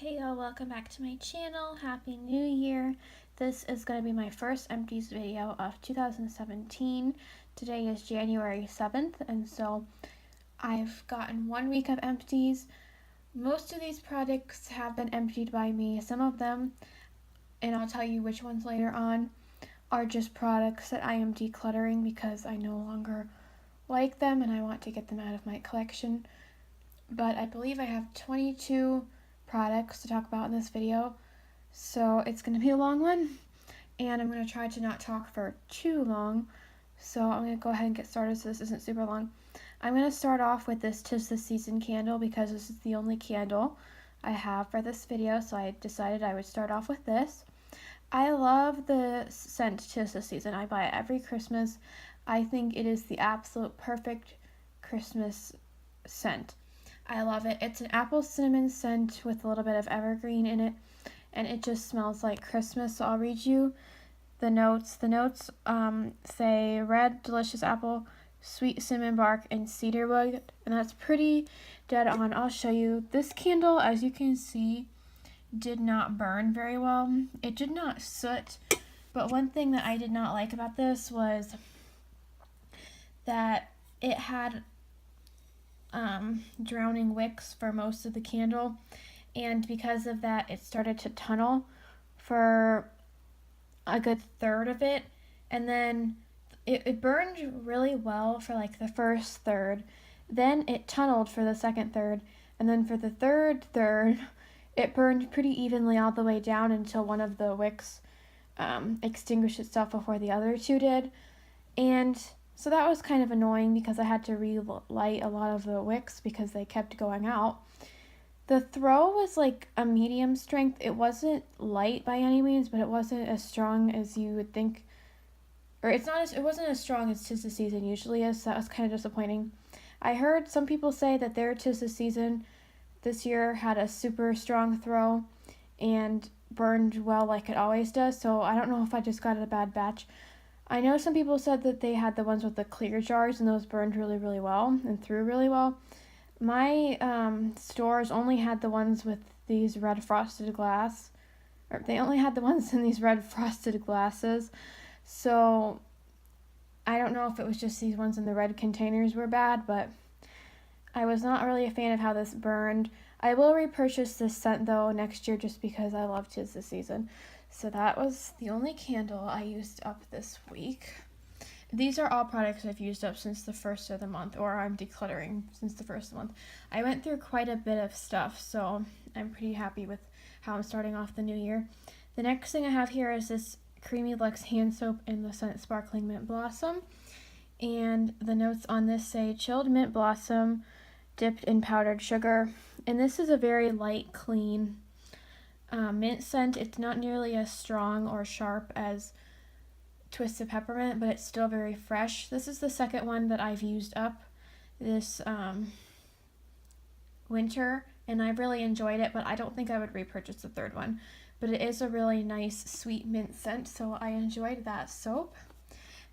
Hey y'all, welcome back to my channel. Happy New Year. This is going to be my first Empties video of 2017. Today is January 7th, and so I've gotten 1 week of Empties. Most of these products have been emptied by me. Some of them, and I'll tell you which ones later on, are just products that I am decluttering because I no longer like them and I want to get them out of my collection. But I believe I have 22 products to talk about in this video, so it's going to be a long one, and I'm going to try to not talk for too long, so I'm going to go ahead and get started so this isn't super long. I'm going to start off with this 'Tis the Season candle because this is the only candle I have for this video, so I decided I would start off with this. I love the scent 'Tis the Season. I buy it every Christmas. I think it is the absolute perfect Christmas scent. I love it. It's an apple cinnamon scent with a little bit of evergreen in it, and it just smells like Christmas. So I'll read you the notes. The notes say red, delicious apple, sweet cinnamon bark, and cedarwood, and that's pretty dead on. I'll show you. This candle, as you can see, did not burn very well. It did not soot, but one thing that I did not like about this was that it had drowning wicks for most of the candle, and because of that it started to tunnel for a good third of it, and then it burned really well for like the first third, then it tunneled for the second third, and then for the third it burned pretty evenly all the way down until one of the wicks extinguished itself before the other two did. And so that was kind of annoying because I had to relight a lot of the wicks because they kept going out. The throw was like a medium strength. It wasn't light by any means, but it wasn't as strong as you would think. Or it wasn't as strong as 'Tis the Season usually is, so that was kind of disappointing. I heard some people say that their 'Tis the Season this year had a super strong throw and burned well like it always does, so I don't know if I just got a bad batch. I know some people said that they had the ones with the clear jars and those burned really, really well and threw really well. My stores only had the ones with these red frosted glass, or they only had the ones in these red frosted glasses. So I don't know if it was just these ones in the red containers were bad, but I was not really a fan of how this burned. I will repurchase this scent though next year just because I love 'Tis the Season. So that was the only candle I used up this week. These are all products I've used up since the first of the month, or I'm decluttering since the first of the month. I went through quite a bit of stuff, so I'm pretty happy with how I'm starting off the new year. The next thing I have here is this Creamy Luxe hand soap in the scent Sparkling Mint Blossom. And the notes on this say chilled mint blossom dipped in powdered sugar. And this is a very light, clean mint scent. It's not nearly as strong or sharp as Twisted Peppermint, but it's still very fresh. This is the second one that I've used up this winter, and I've really enjoyed it, but I don't think I would repurchase the third one. But it is a really nice sweet mint scent, so I enjoyed that soap.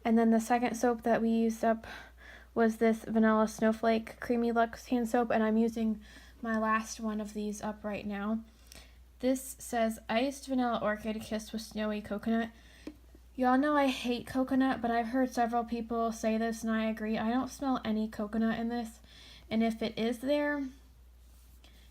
And then the second soap that we used up was this Vanilla Snowflake Creamy Luxe hand soap, and I'm using my last one of these up right now. This says iced vanilla orchid kissed with snowy coconut. Y'all know I hate coconut, but I've heard several people say this and I agree. I don't smell any coconut in this, and if it is there,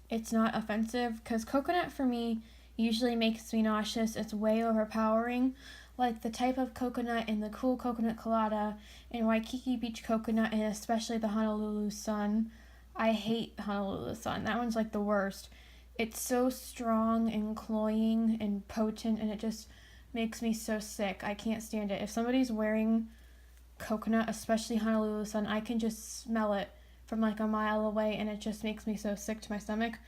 it's not offensive, because coconut for me usually makes me nauseous. It's way overpowering, like the type of coconut in the Cool Coconut Colada and Waikiki Beach coconut, and especially the Honolulu Sun. I hate Honolulu Sun. That one's like the worst. It's so strong and cloying and potent, and it just makes me so sick. I can't stand it. If somebody's wearing coconut, especially Honolulu Sun, I can just smell it from like a mile away, and it just makes me so sick to my stomach.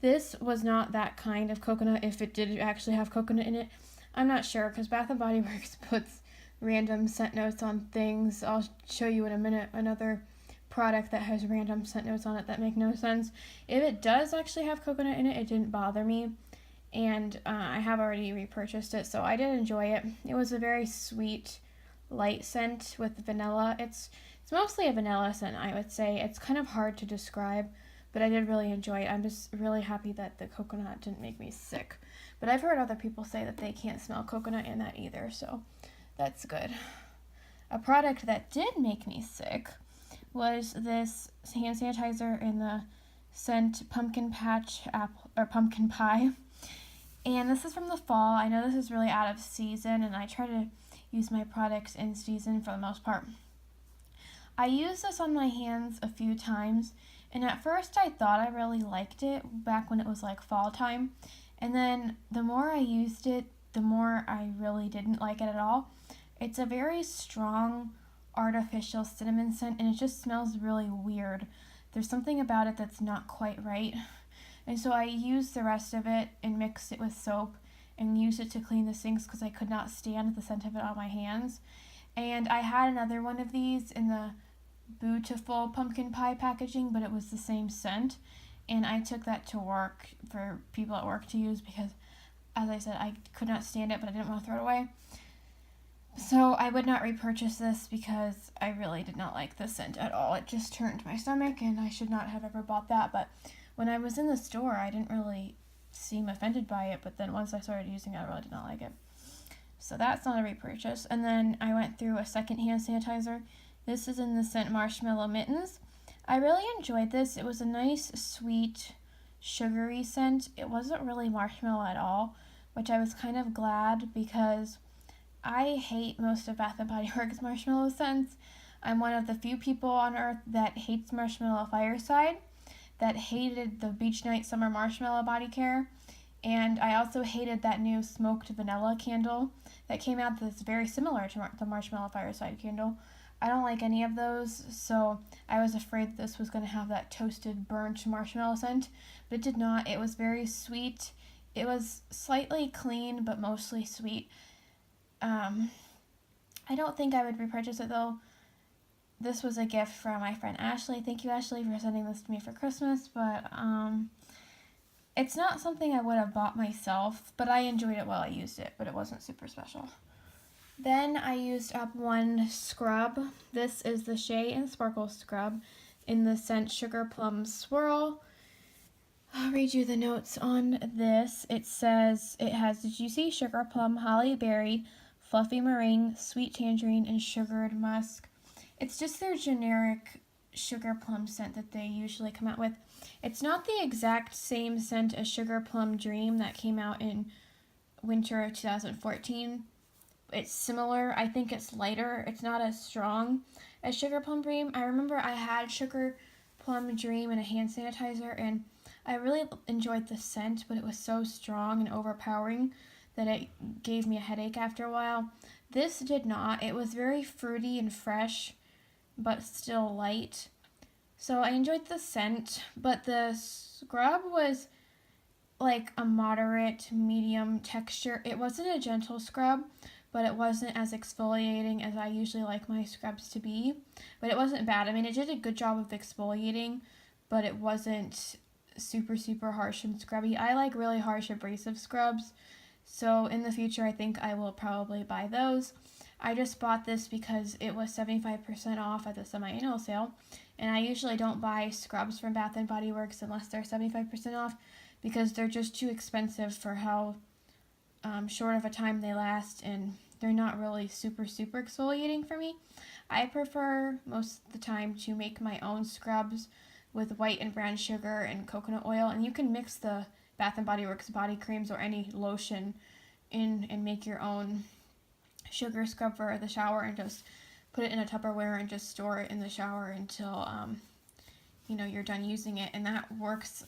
This was not that kind of coconut. If it did actually have coconut in it, I'm not sure, because Bath & Body Works puts random scent notes on things. I'll show you in a minute another product that has random scent notes on it that make no sense. If it does actually have coconut in it, it didn't bother me, and I have already repurchased it, so I did enjoy it. It was a very sweet, light scent with vanilla. It's mostly a vanilla scent, I would say. It's kind of hard to describe, but I did really enjoy it. I'm just really happy that the coconut didn't make me sick. But I've heard other people say that they can't smell coconut in that either, so that's good. A product that did make me sick was this hand sanitizer in the scent pumpkin patch apple or pumpkin pie. And this is from the fall. I know this is really out of season, and I try to use my products in season for the most part. I used this on my hands a few times, and at first I thought I really liked it back when it was like fall time. And then the more I used it, the more I really didn't like it at all. It's a very strong artificial cinnamon scent, and it just smells really weird. There's something about it that's not quite right. And so I used the rest of it and mixed it with soap and used it to clean the sinks because I could not stand the scent of it on my hands. And I had another one of these in the beautiful pumpkin pie packaging, but it was the same scent. And I took that to work for people at work to use because, as I said, I could not stand it, but I didn't want to throw it away. So I would not repurchase this because I really did not like the scent at all. It just turned my stomach, and I should not have ever bought that. But when I was in the store, I didn't really seem offended by it, but then once I started using it, I really did not like it. So that's not a repurchase. And then I went through a second hand sanitizer. This is in the scent Marshmallow Mittens. I really enjoyed this. It was a nice, sweet, sugary scent. It wasn't really marshmallow at all, which I was kind of glad because I hate most of Bath & Body Works marshmallow scents. I'm one of the few people on earth that hates Marshmallow Fireside, that hated the Beach Night Summer Marshmallow Body Care, and I also hated that new smoked vanilla candle that came out that's very similar to the Marshmallow Fireside candle. I don't like any of those, so I was afraid this was going to have that toasted, burnt marshmallow scent, but it did not. It was very sweet. It was slightly clean, but mostly sweet. I don't think I would repurchase it, though. This was a gift from my friend Ashley. Thank you, Ashley, for sending this to me for Christmas, but it's not something I would have bought myself, but I enjoyed it while I used it, but it wasn't super special. Then I used up one scrub. This is the Shea and Sparkle scrub in the scent Sugar Plum Swirl. I'll read you the notes on this. It says it has juicy sugar plum, holly berry, fluffy meringue, sweet tangerine, and sugared musk. It's just their generic sugar plum scent that they usually come out with. It's not the exact same scent as Sugar Plum Dream that came out in winter of 2014. It's similar. I think it's lighter. It's not as strong as Sugar Plum Dream. I remember I had Sugar Plum Dream in a hand sanitizer, and I really enjoyed the scent, but it was so strong and overpowering that it gave me a headache after a while. This did not. It was very fruity and fresh, but still light. So I enjoyed the scent, but the scrub was like a moderate, medium texture. It wasn't a gentle scrub, but it wasn't as exfoliating as I usually like my scrubs to be. But it wasn't bad. I mean, it did a good job of exfoliating, but it wasn't super, super harsh and scrubby. I like really harsh abrasive scrubs, so in the future I think I will probably buy those. I just bought this because it was 75% off at the semi-annual sale, and I usually don't buy scrubs from Bath & Body Works unless they're 75% off because they're just too expensive for how short of a time they last, and they're not really super, super exfoliating for me. I prefer most of the time to make my own scrubs with white and brown sugar and coconut oil, and you can mix the Bath & Body Works body creams or any lotion in and make your own sugar scrub for the shower and just put it in a Tupperware and just store it in the shower until you're done using it, and that works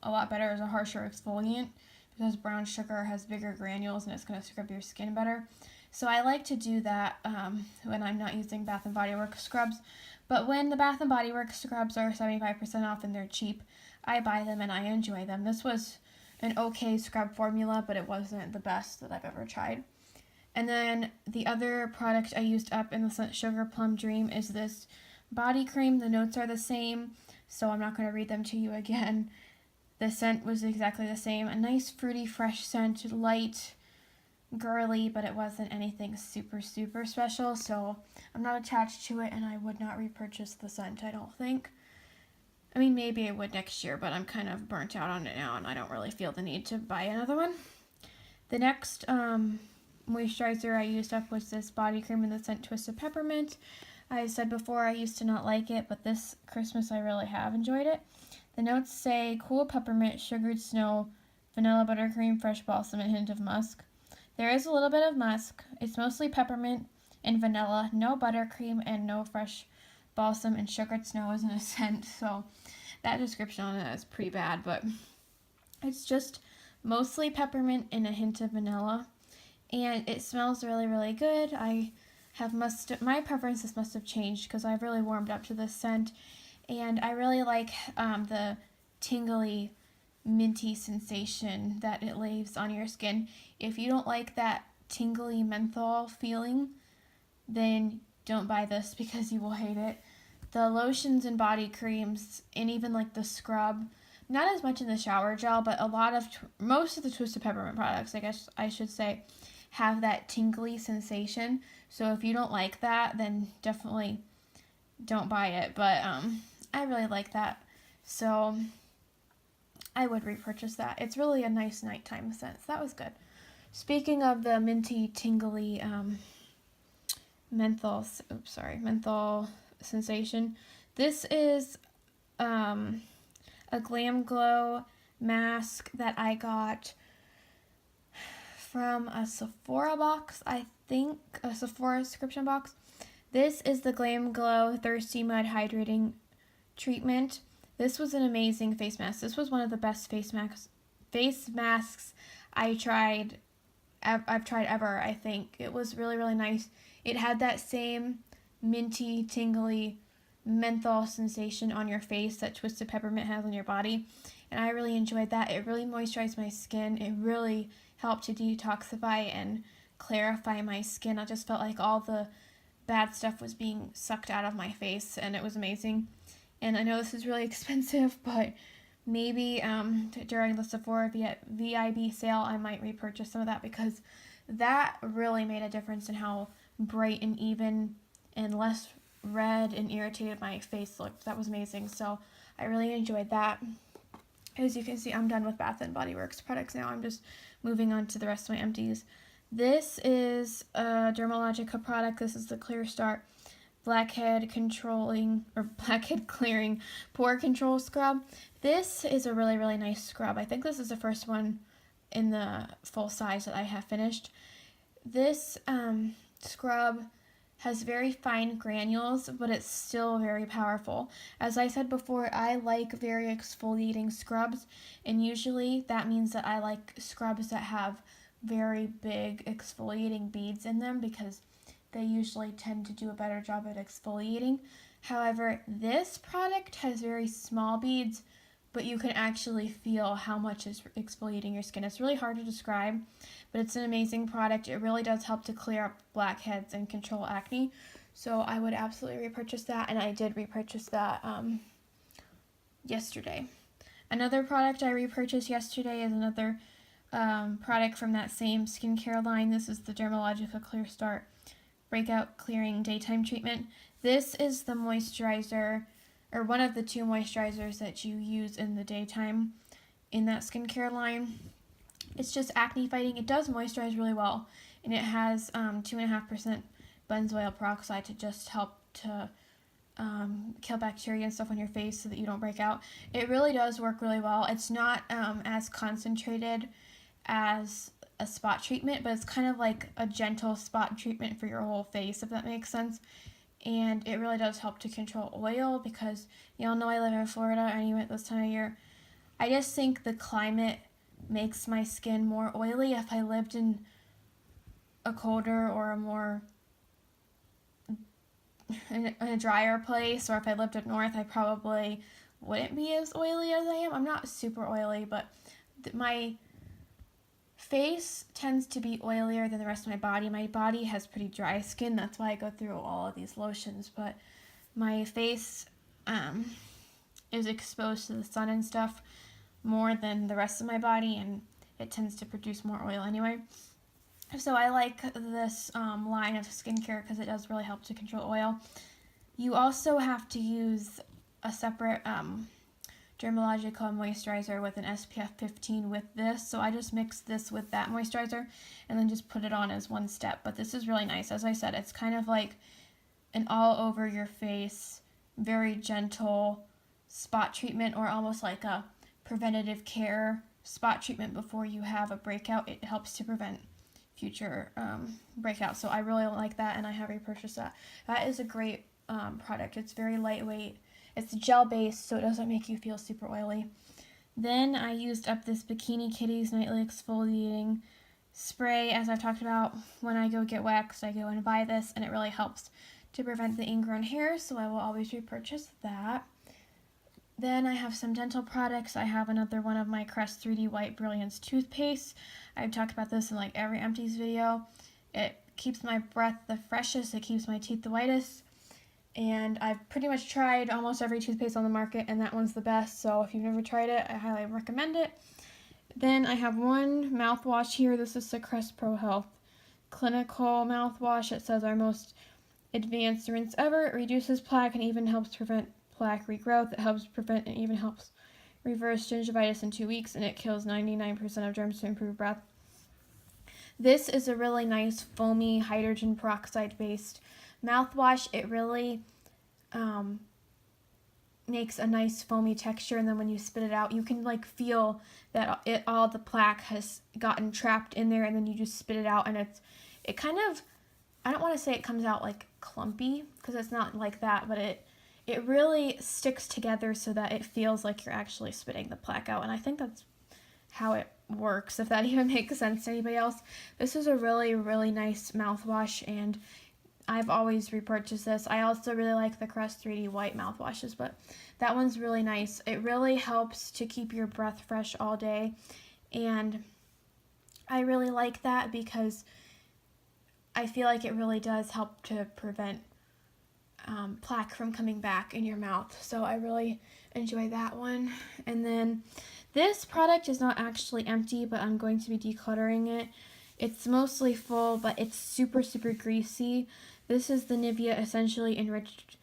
a lot better as a harsher exfoliant because brown sugar has bigger granules and it's going to scrub your skin better. So I like to do that when I'm not using Bath & Body Works scrubs. But when the Bath & Body Works scrubs are 75% off and they're cheap, I buy them and I enjoy them. This was an okay scrub formula, but it wasn't the best that I've ever tried. And then the other product I used up in the scent Sugar Plum Dream is this body cream. The notes are the same, so I'm not going to read them to you again. The scent was exactly the same. A nice fruity, fresh scent, light, girly, but it wasn't anything super, super special, so I'm not attached to it, and I would not repurchase the scent, I don't think. I mean, maybe I would next year, but I'm kind of burnt out on it now, and I don't really feel the need to buy another one. The next moisturizer I used up was this body cream in the scent Twisted Peppermint. I said before I used to not like it, but this Christmas I really have enjoyed it. The notes say cool peppermint, sugared snow, vanilla buttercream, fresh balsam, and hint of musk. There is a little bit of musk. It's mostly peppermint and vanilla, no buttercream, and no fresh balsam, and sugared snow isn't a scent, so that description on it is pretty bad, but it's just mostly peppermint and a hint of vanilla, and it smells really, really good. My preferences must have changed because I've really warmed up to this scent, and I really like the tingly, minty sensation that it leaves on your skin. If you don't like that tingly menthol feeling, then don't buy this because you will hate it. The lotions and body creams, and even like the scrub, not as much in the shower gel, but most of the Twisted Peppermint products, I guess I should say, have that tingly sensation. So if you don't like that, then definitely don't buy it. But I really like that, so I would repurchase that. It's really a nice nighttime scent. So that was good. Speaking of the minty, tingly menthol sensation, this is a Glam Glow mask that I got from a Sephora box, I think, a Sephora subscription box. This is the Glam Glow Thirsty Mud Hydrating Treatment. This was an amazing face mask. This was one of the best face masks I've tried ever, I think. It was really, really nice. It had that same minty, tingly menthol sensation on your face that Twisted Peppermint has on your body, and I really enjoyed that. It really moisturized my skin. It really helped to detoxify and clarify my skin. I just felt like all the bad stuff was being sucked out of my face, and it was amazing. And I know this is really expensive, but maybe during the Sephora VIB sale, I might repurchase some of that because that really made a difference in how bright and even and less red and irritated my face looked. That was amazing. So I really enjoyed that. As you can see, I'm done with Bath & Body Works products now. I'm just moving on to the rest of my empties. This is a Dermalogica product. This is the Clear Start blackhead clearing pore control scrub. This is a really, really nice scrub. I think this is the first one in the full size that I have finished. This scrub has very fine granules, but it's still very powerful. As I said before, I like very exfoliating scrubs, and usually that means that I like scrubs that have very big exfoliating beads in them because they usually tend to do a better job at exfoliating. However, this product has very small beads, but you can actually feel how much is exfoliating your skin. It's really hard to describe, but it's an amazing product. It really does help to clear up blackheads and control acne. So I would absolutely repurchase that, and I did repurchase that yesterday. Another product I repurchased yesterday is another product from that same skincare line. This is the Dermalogica Clear Start Breakout Clearing Daytime Treatment. This is the moisturizer, or one of the two moisturizers that you use in the daytime in that skincare line. It's just acne fighting. It does moisturize really well, and it has 2.5% benzoyl peroxide to just help to kill bacteria and stuff on your face so that you don't break out. It really does work really well. It's not as concentrated as a spot treatment, but it's kind of like a gentle spot treatment for your whole face, if that makes sense. And it really does help to control oil because you all know I live in Florida anyway at this time of year. I just think the climate makes my skin more oily. If I lived in a colder or in a drier place, or if I lived up north, I probably wouldn't be as oily as I am. I'm not super oily, but my face tends to be oilier than the rest of my body. My body has pretty dry skin. That's why I go through all of these lotions. But my face is exposed to the sun and stuff more than the rest of my body, and it tends to produce more oil anyway. So I like this line of skincare because it does really help to control oil. You also have to use a separate Dermalogica moisturizer with an SPF 15 with this. So I just mixed this with that moisturizer and then just put it on as one step. But this is really nice. As I said, it's kind of like an all over your face, very gentle spot treatment, or almost like a preventative care spot treatment before you have a breakout. It helps to prevent future breakouts. So I really like that, and I have repurchased that. That is a great product. It's very lightweight. It's gel based, so it doesn't make you feel super oily. Then I used up this Bikini Kitties Nightly Exfoliating Spray. As I've talked about, when I go get waxed, I go and buy this, and it really helps to prevent the ingrown hair, so I will always repurchase that. Then I have some dental products. I have another one of my Crest 3D White Brilliance toothpaste. I've talked about this in like every Empties video. It keeps my breath the freshest, it keeps my teeth the whitest, and I've pretty much tried almost every toothpaste on the market, and that one's the best. So if you've never tried it, I highly recommend it. Then I have one mouthwash here. This is the Crest Pro Health Clinical Mouthwash. It says our most advanced rinse ever. It reduces plaque and even helps prevent plaque regrowth. It helps prevent and even helps reverse gingivitis in 2 weeks, and it kills 99% of germs to improve breath. This is a really nice foamy hydrogen peroxide based mouthwash. It really makes a nice foamy texture, and then when you spit it out, you can like feel that all the plaque has gotten trapped in there, and then you just spit it out, and it kind of, I don't want to say it comes out like clumpy, because it's not like that, but it really sticks together so that it feels like you're actually spitting the plaque out, and I think that's how it works, if that even makes sense to anybody else. This is a really, really nice mouthwash, and I've always repurchased this. I also really like the Crest 3D White mouthwashes, but that one's really nice. It really helps to keep your breath fresh all day, and I really like that because I feel like it really does help to prevent plaque from coming back in your mouth. So I really enjoy that one. And then this product is not actually empty, but I'm going to be decluttering it. It's mostly full, but it's super, super greasy. This is the Nivea Essentially Enriched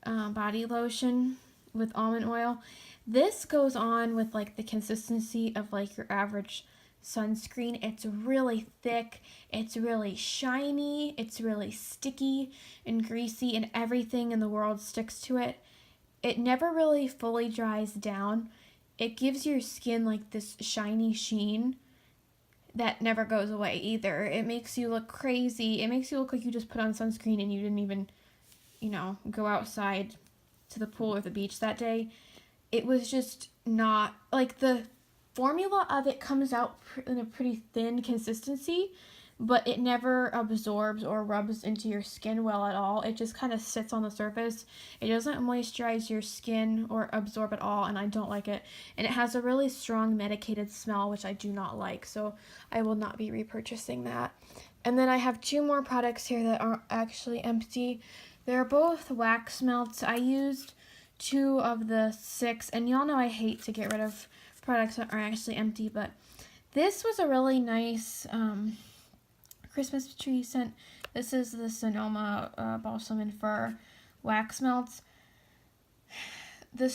Body Lotion with almond oil. This goes on with like the consistency of like your average sunscreen. It's really thick, it's really shiny, it's really sticky and greasy, and everything in the world sticks to it. It never really fully dries down. It gives your skin like this shiny sheen that never goes away either. It makes you look crazy. It makes you look like you just put on sunscreen and you didn't even, go outside to the pool or the beach that day. It was just not, like, the formula of it comes out in a pretty thin consistency, but it never absorbs or rubs into your skin well at all. It just kind of sits on the surface. It doesn't moisturize your skin or absorb at all, and I don't like it. And it has a really strong medicated smell, which I do not like, so I will not be repurchasing that. And then I have 2 more products here that are actually empty. They're both wax melts. I used 2 of the 6, and y'all know I hate to get rid of products that are actually empty, but this was a really nice Christmas tree scent. This is the Sonoma Balsam and Fir wax melts. The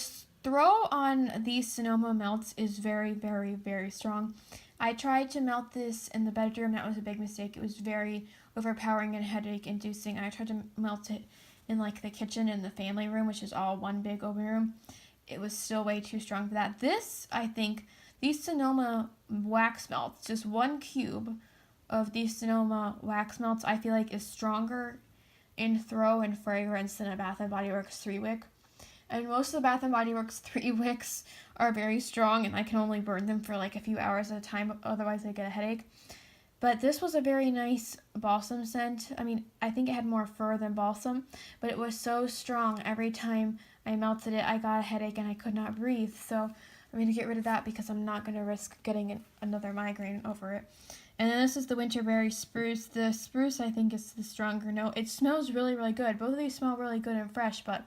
throw on these Sonoma melts is very, very, very strong. I tried to melt this in the bedroom. That was a big mistake. It was very overpowering and headache inducing. I tried to melt it in like the kitchen and the family room, which is all one big open room. It was still way too strong for that. This, I think, these Sonoma wax melts, just 1 cube of these Sonoma wax melts, I feel like is stronger in throw and fragrance than a Bath & Body Works 3-wick. And most of the Bath & Body Works 3-wicks are very strong, and I can only burn them for like a few hours at a time, otherwise I get a headache. But this was a very nice balsam scent. I mean, I think it had more fir than balsam, but it was so strong. Every time I melted it, I got a headache and I could not breathe. So I'm going to get rid of that because I'm not going to risk getting another migraine over it. And then this is the Winterberry Spruce. The spruce, I think, is the stronger note. It smells really, really good. Both of these smell really good and fresh, but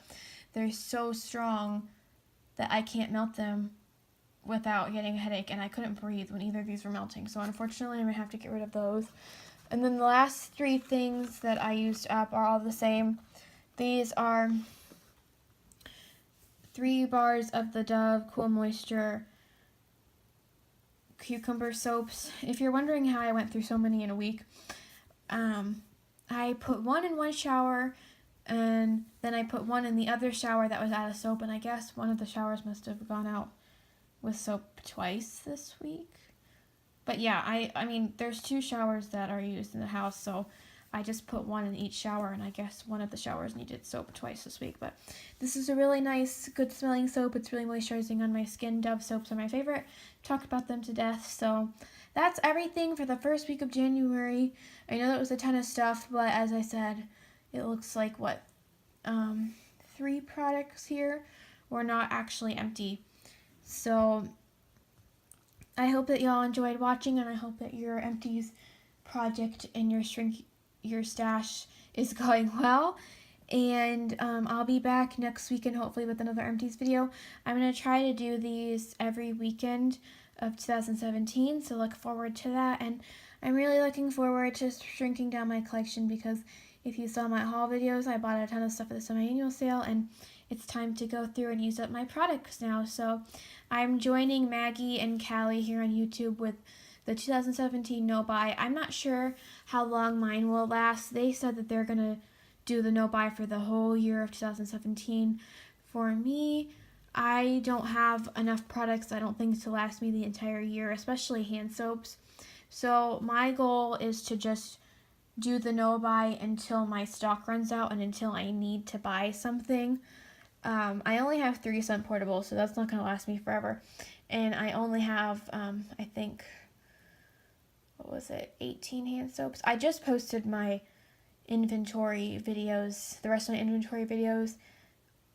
they're so strong that I can't melt them without getting a headache, and I couldn't breathe when either of these were melting. So unfortunately, I'm going to have to get rid of those. And then the last 3 things that I used up are all the same. These are 3 bars of the Dove Cool Moisture cucumber soaps. If you're wondering how I went through so many in a week, I put one in one shower, and then I put one in the other shower that was out of soap, and I guess one of the showers must have gone out with soap twice this week. But yeah, I mean, there's 2 showers that are used in the house, so I just put one in each shower, and I guess one of the showers needed soap twice this week. But this is a really nice, good smelling soap. It's really moisturizing on my skin. Dove soaps are my favorite. Talked about them to death. So that's everything for the first week of January. I know that was a ton of stuff, but as I said, it looks like 3 products here were not actually empty. So I hope that y'all enjoyed watching, and I hope that your Empties project and your stash is going well. And I'll be back next weekend hopefully with another Empties video. I'm going to try to do these every weekend of 2017, so look forward to that. And I'm really looking forward to shrinking down my collection, because if you saw my haul videos, I bought a ton of stuff at the semi-annual sale, and it's time to go through and use up my products now. So I'm joining Maggie and Callie here on YouTube with the 2017 no buy. I'm not sure how long mine will last. They said that they're gonna do the no buy for the whole year of 2017. For me, I don't have enough products, I don't think, to last me the entire year, especially hand soaps. So my goal is to just do the no buy until my stock runs out and until I need to buy something. I only have 3 scent portables, so that's not going to last me forever. And I only have, I think, 18 hand soaps. I just posted my inventory videos, the rest of my inventory videos,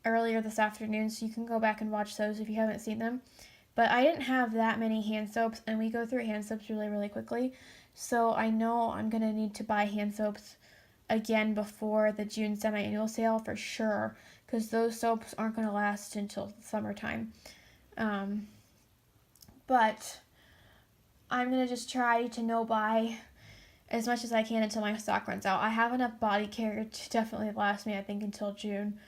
earlier this afternoon, so you can go back and watch those if you haven't seen them. But I didn't have that many hand soaps, and we go through hand soaps really, really quickly. So I know I'm going to need to buy hand soaps again before the June semi-annual sale for sure, because those soaps aren't going to last until summertime. But I'm going to just try to no buy as much as I can until my stock runs out. I have enough body care to definitely last me, I think, until June.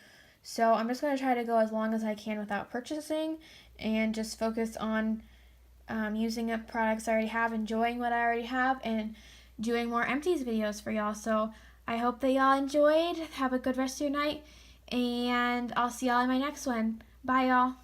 So I'm just going to try to go as long as I can without purchasing, and just focus on using up products I already have, enjoying what I already have, and doing more Empties videos for y'all. So I hope that y'all enjoyed. Have a good rest of your night, and I'll see y'all in my next one. Bye, y'all.